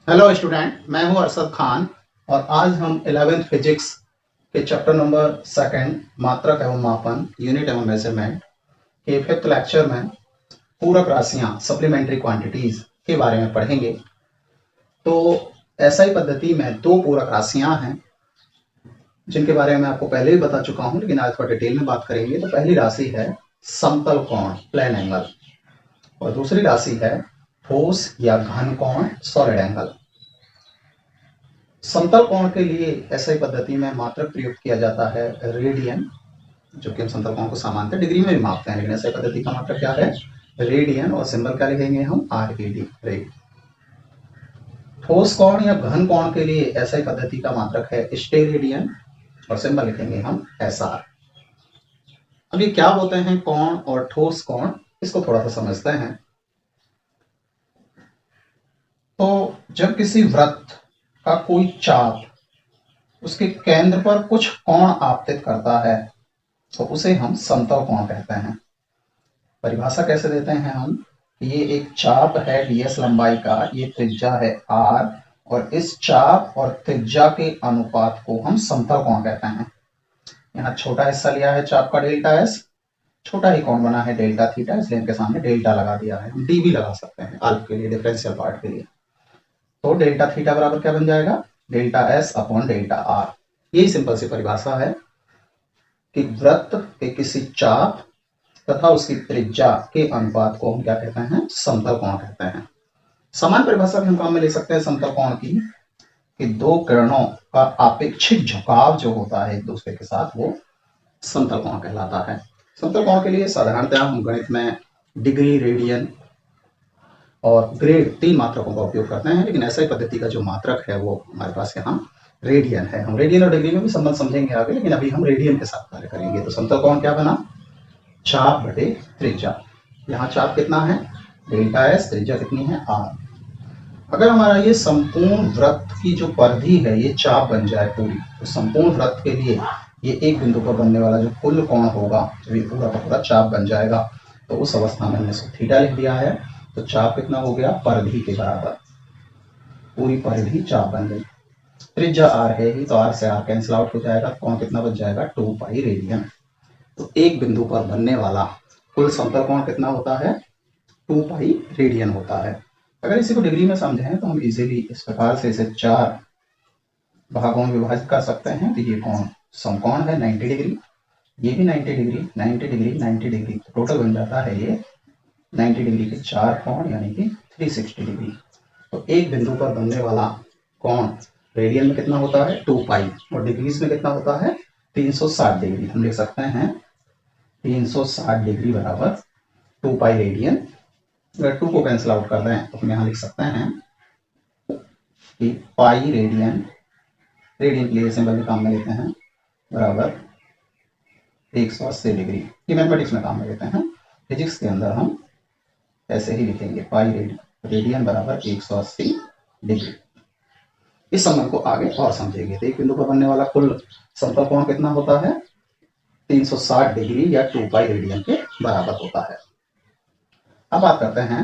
Hello student, मैं हूं अरशद खान और आज हम 11th फिजिक्स के चैप्टर नंबर सेकंड मात्रक एवं मापन यूनिट एवं मेजरमेंट के फिफ्थ लेक्चर में पूरक राशियां सप्लीमेंट्री क्वांटिटीज के बारे में पढ़ेंगे। तो एसआई पद्धति में दो पूरक राशियां हैं जिनके बारे में आपको पहले भी बता चुका हूं, लेकिन आज थोड़ा डिटेल में बात करेंगे। तो पहली राशि है समतल कोण प्लेन एंगल और दूसरी राशि है ठोस या घन कोण सॉलिड एंगल। समतल कोण के लिए एसआई पद्धति में मात्रक प्रयुक्त किया जाता है रेडियन, जो कि हम समतल कोण को सामान्यतः डिग्री में भी मापते हैं, लेकिन एसआई पद्धति का मात्रक क्या है? रेडियन। और सिंबल क्या लिखेंगे हम? RAD, red. ठोस कोण या घन कोण के लिए एसआई पद्धति का मात्रक है स्टेरेडियन और सिंबल लिखेंगे हम SR। अब ये क्या होते हैं कोण और ठोस कोण, इसको थोड़ा सा समझते हैं। तो जब किसी वृत्त का कोई चाप उसके केंद्र पर कुछ कोण आपतित करता है तो उसे हम समतल कोण कहते हैं। परिभाषा कैसे देते हैं हम? ये एक चाप है ds लंबाई का, ये त्रिज्या है r, और इस चाप और त्रिज्या के अनुपात को हम समतल कोण कहते हैं। यहाँ छोटा हिस्सा लिया है चाप का डेल्टा s, छोटा ही कोण बना है डेल्टा थीटा, इसलिए इनके सामने डेल्टा लगा दिया है। हम डी भी लगा सकते हैं अल्फ के लिए, डिफरेंशियल पार्ट के लिए। तो डेल्टा थीटा बराबर क्या बन जाएगा? Delta s upon delta r। यही सिंपल सी परिभाषा है कि वृत्त के किसी चाप तथा उसकी त्रिज्या के अनुपात को हम क्या कहते हैं? समतल कोण कहते हैं। समान परिभाषा भी हम काम में ले सकते हैं समतल कोण की, कि दो किरणों का आपेक्षिक झुकाव जो होता है एक दूसरे के साथ, वो समतल कोण कहलाता है। समतल कोण के लिए साधारणतः हम गणित में डिग्री, रेडियन और ग्रेड तीन मात्रकों का उपयोग करते हैं, लेकिन एसआई पद्धति का जो मात्रक है वो हमारे पास यहाँ रेडियन है। हम रेडियन और डिग्री में भी संबंध समझेंगे आगे, लेकिन अभी हम रेडियन के साथ कार्य करेंगे। तो समतल कोण क्या बना? चाप बटे त्रिज्या। यहाँ चाप कितना है? डेल्टा s, त्रिज्या कितनी है? r। अगर हमारा ये संपूर्ण वृत्त की जो परिधि है ये चाप बन जाए पूरी, तो संपूर्ण वृत्त के लिए ये एक बिंदु पर बनने वाला जो कुल कोण होगा, जो ये पूरा का पूरा चाप बन जाएगा, तो उस अवस्था में हमने थीटा लिख दिया है। तो चाप कितना हो गया? परिधि के बराबर, पूरी परिधि चाप बन गई। त्रिज्या r है ही, तो r से r कैंसिल आउट हो जाएगा। कोण कितना बच जाएगा? 2 पाई रेडियन। तो एक बिंदु पर बनने वाला कुल समतल कोण कितना होता है? 2 पाई रेडियन होता है। अगर इसी को डिग्री में समझें तो हम इजीली इस प्रकार से इसे 4 भागों में विभाजित कर सकते हैं। तो ये कोण समकोण है 90 डिग्री, ये भी 90 डिग्री, 90 डिग्री, 90 डिग्री, टोटल बन जाता है ये 90 डिग्री के 4 कोण, यानी कि 360 डिग्री। तो एक बिंदु पर बनने वाला कोण रेडियन में कितना होता है? 2 पाई, और डिग्रीज में कितना होता है? 360 डिग्री। हम लिख सकते हैं 360 डिग्री बराबर 2 पाई रेडियन। अगर 2 को कैंसिल आउट कर दें तो हम यहाँ लिख सकते हैं कि पाई रेडियन, रेडियन के लिए सिंबल भी काम में लेते हैं, बराबर 180 डिग्री। ये मैथमेटिक्स में काम में लेते हैं, फिजिक्स के अंदर हम ऐसे ही लिखेंगे, पाई रेडियन बराबर 180 डिग्री। इस संबंध को आगे और समझेंगे। तो एक बिंदु पर बनने वाला कुल समतल कोण कितना होता है? 360 डिग्री या 2 पाई रेडियन के बराबर होता है। अब बात करते हैं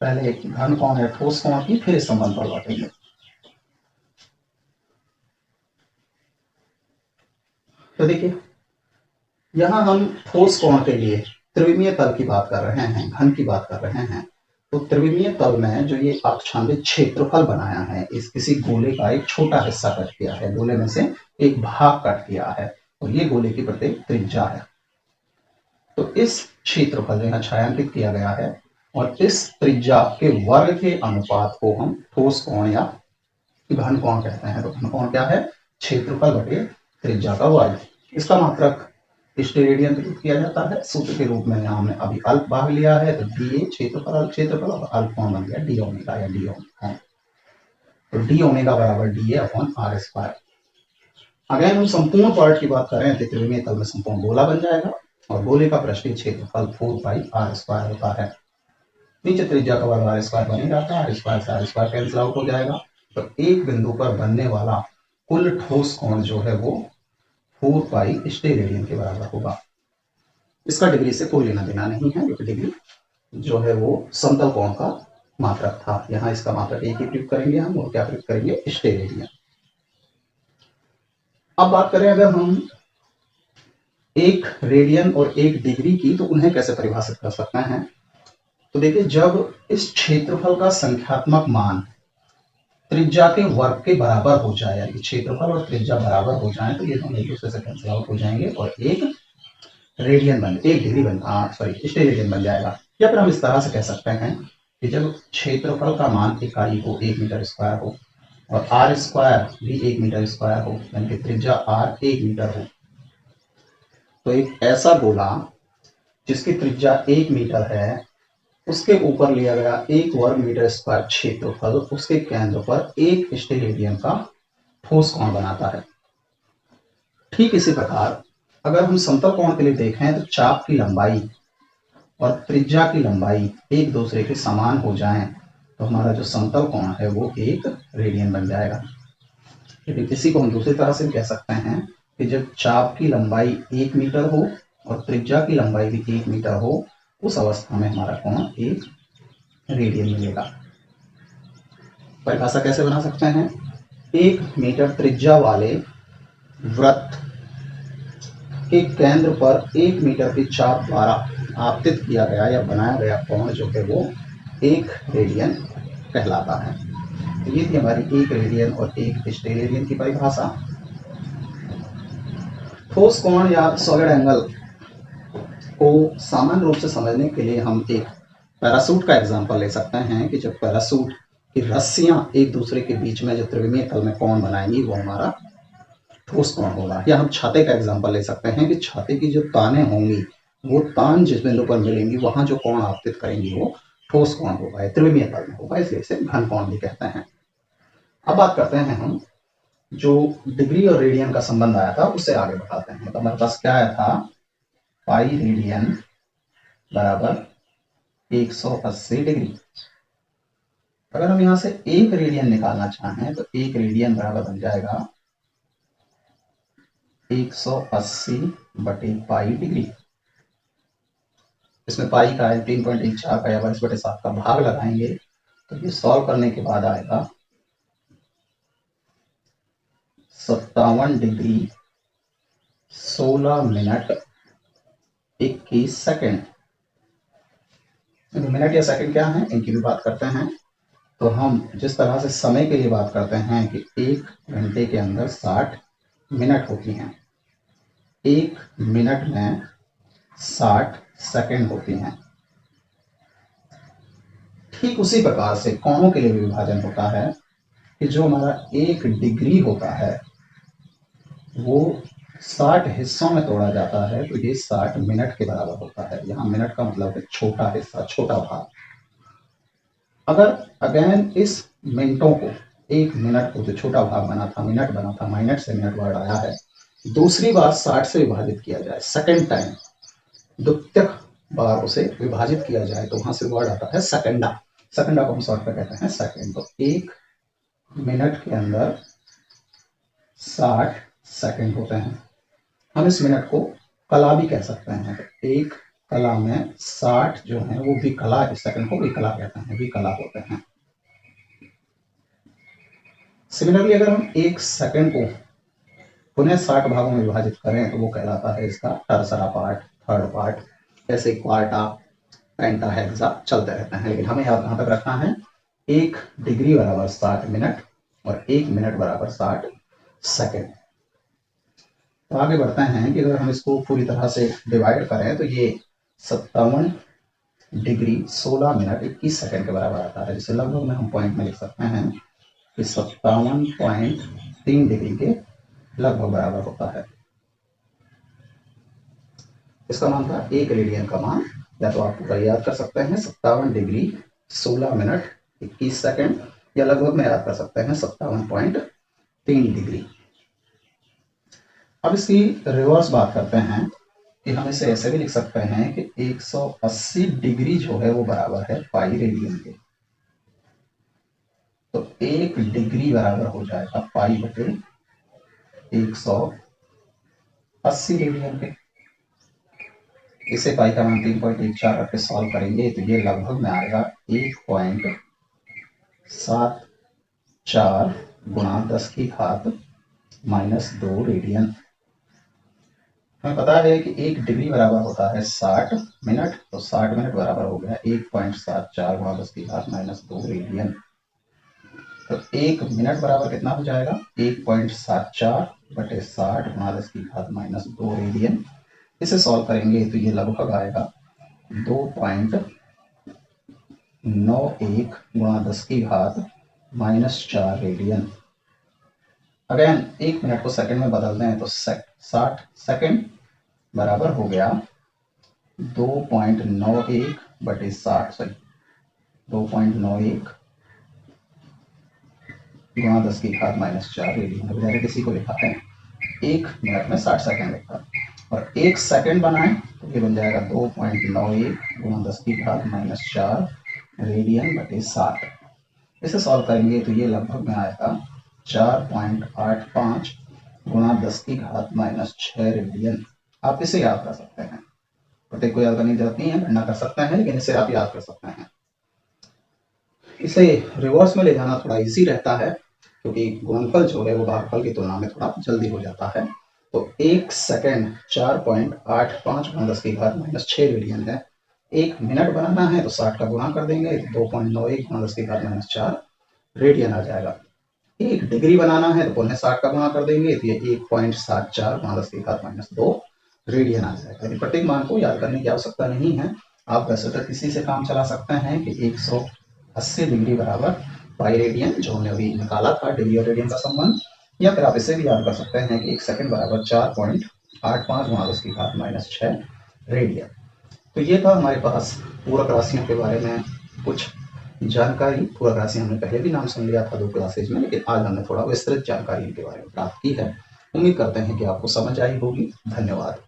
पहले एक घन कोण है ठोस कोण की, फिर इस संबंध पर लौटेंगे। तो देखिए, यहां हम ठोस कोण के लिए त्रिविमीय तल की बात कर रहे हैं, घन की बात कर रहे हैं। तो त्रिविमीय तल में जो ये अक्षांश क्षेत्रफल बनाया है, इस किसी गोले का एक छोटा हिस्सा कट किया है, गोले में से एक भाग कट किया है, और ये गोले की प्रत्येक त्रिज्या है। तो इस क्षेत्रफल यहाँ छायांकित किया गया है, और इस त्रिज्या के वर्ग के अनुपात को हम ठोस कोण या घन कोण कहते हैं। तो घन कोण क्या है? क्षेत्रफल बटे त्रिज्या का वर्ग। इसका मात्रक स्टेरेडियन प्रयुक्त किया जाता है सूत्र के रूप में। यहाँ हमने अभी अल्प भाग लिया है, तो डी क्षेत्रफल, और अल्प कोण बन गया डी ओमेगा या डी ओमेगा। तो डी ओमेगा बराबर d a upon r square. अगर हम संपूर्ण पार्ट की बात करें तो त्रिविमीय तल में संपूर्ण गोला बन जाएगा, और गोले का पृष्ठीय क्षेत्रफल 4 पाई आर स्क्वायर होता है। नीचे त्रिज्या का वर्ग आर स्क्वायर बन ही जाता है, आर स्क्वायर से आर स्क्वायर कैंसिल आउट हो जाएगा। तो एक बिंदु पर बनने वाला कुल ठोस कोण जो है वो 4 पाई स्टेरेडियन के बराबर होगा। इसका डिग्री से कोई लेना देना नहीं है, क्योंकि डिग्री जो है वो समतल कोण का मात्रक था। यहाँ इसका मात्रक एक ही प्रयुक्त करेंगे हम, और क्या प्रयुक्त करेंगे, स्टेरेडियन। अब बात करें अगर हम एक रेडियन और एक डिग्री की, तो उन्हें कैसे परिभाषित कर सकते हैं। तो देखिए, जब इस क्षेत्रफल का संख्यात्मक मान त्रिज्या के वर्ग के बराबर हो जाए, यानी क्षेत्रफल और त्रिज्या बराबर हो जाए, तो ये दोनों एक दूसरे से कैंसिल आउट हो जाएंगे और एक डिग्री बन स्टेरेडियन बन जाएगा। या फिर हम इस तरह से कह सकते हैं कि जब क्षेत्रफल का मान इकाई हो 1 मीटर स्क्वायर हो और आर स्क्वायर भी 1 मीटर स्क्वायर हो, यानी कि त्रिज्या आर 1 मीटर हो, तो एक ऐसा गोला जिसकी त्रिज्या 1 मीटर है, उसके ऊपर लिया गया 1 वर्ग मीटर स्क्वायर क्षेत्रफल, उसके केंद्र पर एक स्टेरेडियन का ठोस कोण बनाता है। ठीक इसी प्रकार अगर हम समतल कोण के लिए देखें, तो चाप की लंबाई और त्रिज्या की लंबाई एक दूसरे के समान हो जाएं, तो हमारा जो समतल कोण है वो एक रेडियन बन जाएगा। इसी को हम दूसरी तरह से कह सकते हैं कि जब चाप की लंबाई 1 मीटर हो और त्रिज्या की लंबाई भी 1 मीटर हो, उस अवस्था में हमारा कोण एक रेडियन मिलेगा। परिभाषा कैसे बना सकते हैं, 1 मीटर त्रिज्या वाले वृत्त के केंद्र पर 1 मीटर की चाप द्वारा आपतित किया गया या बनाया गया कोण जो है वो एक रेडियन कहलाता है। तो ये थी हमारी एक रेडियन और एक स्टेरेडियन की परिभाषा। ठोस कोण या सॉलिड एंगल को सामान्य रूप से समझने के लिए हम एक पैरासूट का एग्जांपल ले सकते हैं कि जब पैरासूट की रस्सियां एक दूसरे के बीच में जो त्रिविमीय तल में कोण बनाएंगी, वो हमारा ठोस कोण होगा। या हम छाते का एग्जांपल ले सकते हैं कि छाते की जो तानें होंगी, वो तान जिस बिंदु पर मिलेंगी, वहां जो कोण आपतित करेंगी वो ठोस कोण होगा, त्रिविमीय तल में होगा, इसलिए इसे घन कोण भी कहते हैं। अब बात करते हैं हम जो डिग्री और रेडियन का संबंध आया था, उससे आगे बढ़ाते हैं। मतलब हमारे पास क्या आया था, पाई रेडियन बराबर 180 डिग्री। अगर हम यहां से एक रेडियन निकालना चाहें, तो एक रेडियन बराबर बन जाएगा 180 बटे पाई डिग्री। इसमें पाई का है 3.14 का या 22/7 का भाग लगाएंगे, तो ये सॉल्व करने के बाद आएगा 57 डिग्री 16 मिनट 21 सेकेंड। मिनट या सेकंड क्या है, इनकी भी बात करते हैं। तो हम जिस तरह से समय के लिए बात करते हैं कि 1 घंटे के अंदर 60 मिनट होती हैं, 1 मिनट में 60 सेकंड होती हैं, ठीक उसी प्रकार से कोणों के लिए भी विभाजन होता है कि जो हमारा 1 डिग्री होता है वो 60 हिस्सों में तोड़ा जाता है, तो ये 60 मिनट के बराबर होता है। यहाँ मिनट का मतलब है छोटा हिस्सा, छोटा भाग। अगर अगेन इस मिनटों को, 1 मिनट को जो छोटा भाग बना था, मिनट बना था, मिनट से मिनट वर्ड आया है, दूसरी बार 60 से विभाजित किया जाए, सेकेंड टाइम द्वितीय बार उसे विभाजित किया जाए, तो वहां से वर्ड आता है सेकंडा। सेकंडा को हम शॉर्ट में कहते हैं सेकंड। तो 1 मिनट के अंदर 60 सेकंड होते हैं। हम इस मिनट को कला भी कह सकते हैं। तो एक कला में 60 जो है वो विकला, इस सेकंड को विकला कहते हैं, विकला होते हैं। सिमिलरली अगर हम एक सेकंड को पुनः 60 भागों में विभाजित करें, तो वो कहलाता है इसका टर्सरा पार्ट, थर्ड पार्ट, ऐसे क्वार्टा, पेंटा, हेक्सा चलते रहते हैं। लेकिन हमें यहाँ तक रखना है 1 डिग्री बराबर 60 मिनट और 1 मिनट बराबर 60 सेकंड। तो आगे बढ़ते हैं कि अगर हम इसको पूरी तरह से डिवाइड करें, तो ये 57 डिग्री 16 मिनट 21 सेकंड के बराबर आता है, जिसे लगभग में हम पॉइंट में लिख सकते हैं कि 57.3 डिग्री के लगभग बराबर होता है। इसका मान था 1 रेडियन का मान, या तो आप पूरा याद कर सकते हैं 57 डिग्री 16 मिनट 21 सेकंड, या लगभग में याद कर सकते हैं 57.3 डिग्री। अब इसकी रिवर्स बात करते हैं कि हम इसे ऐसे भी लिख सकते हैं कि 180 डिग्री जो है वो बराबर है पाई रेडियन के। तो 1 डिग्री बराबर हो जाएगा पाई बटे 180 रेडियन के। इसे पाई का मान 3.14 रख के सॉल्व करेंगे, तो ये लगभग में आएगा 1.3 7 4 गुणा 10 की घात -2 रेडियन। हमें पता है कि 1 डिग्री बराबर होता है 60 मिनट, तो 60 मिनट बराबर हो गया 1.74 गुणा 10 की घात -2 रेडियन। तो 1 मिनट बराबर कितना हो जाएगा? 1.74 बटे 60 गुणा 10 की घात -2 रेडियन। इसे सॉल्व करेंगे तो ये लगभग आएगा 2.91 गुणा 10 की घात -4 रेडियन। अगेन 1 मिनट को सेकंड में बदल दें तो 60 सेकंड बराबर हो गया 2.91 बटे 60, सॉरी 2.91 गुणा 10 की घात -4 रेडियन। अभी डायरेक्ट इसी को लिखा है, 1 मिनट में 60 सेकंड लिखा और 1 सेकंड बनाए तो ये बन जाएगा 2.91 गुणा 10 की घात -4 रेडियन बटे 60। इसे सॉल्व करेंगे तो ये लगभग में आएगा 4.85 गुणा 10 की घात -6 रेडियन। आप इसे याद कर सकते हैं, प्रत्येक को याद करने की जरूरत नहीं है, गणना कर सकते हैं, लेकिन इसे आप याद कर सकते हैं। इसे रिवर्स में ले जाना थोड़ा इजी रहता है, क्योंकि गुणनफल जो है वो भागफल की तुलना में थोड़ा जल्दी हो जाता है। तो 1 सेकंड 4.85 गुणा 10 की घात -6 रेडियन है। 1 मिनट बनाना है तो 60 का गुणा कर देंगे, 2.91 गुणा 10 की घात -4 रेडियन आ जाएगा। 1 डिग्री बनाना है तो 60 का गुणा कर देंगे तो ये 1.74 गुणा 10 की घात -2 रेडियन आ जाएगा। लेकिन प्रत्येक मान को याद करने की आवश्यकता नहीं है, आप वैसे तो किसी से काम चला सकते हैं कि 180 डिग्री बराबर पाई रेडियन, जो हमने अभी निकाला था डिग्री और रेडियन का संबंध, या फिर आप इसे भी याद कर सकते हैं कि 1 सेकंड बराबर 4.85 गुणा 10 की घात -6 रेडियन। तो ये था हमारे पास पूरक राशियों के बारे में कुछ जानकारी। पूरक राशि हमने पहले भी नाम सुन लिया था 2 क्लासेज में, लेकिन आज हमने थोड़ा विस्तृत जानकारी इनके बारे में प्राप्त की है। उम्मीद करते हैं कि आपको समझ आई होगी। धन्यवाद।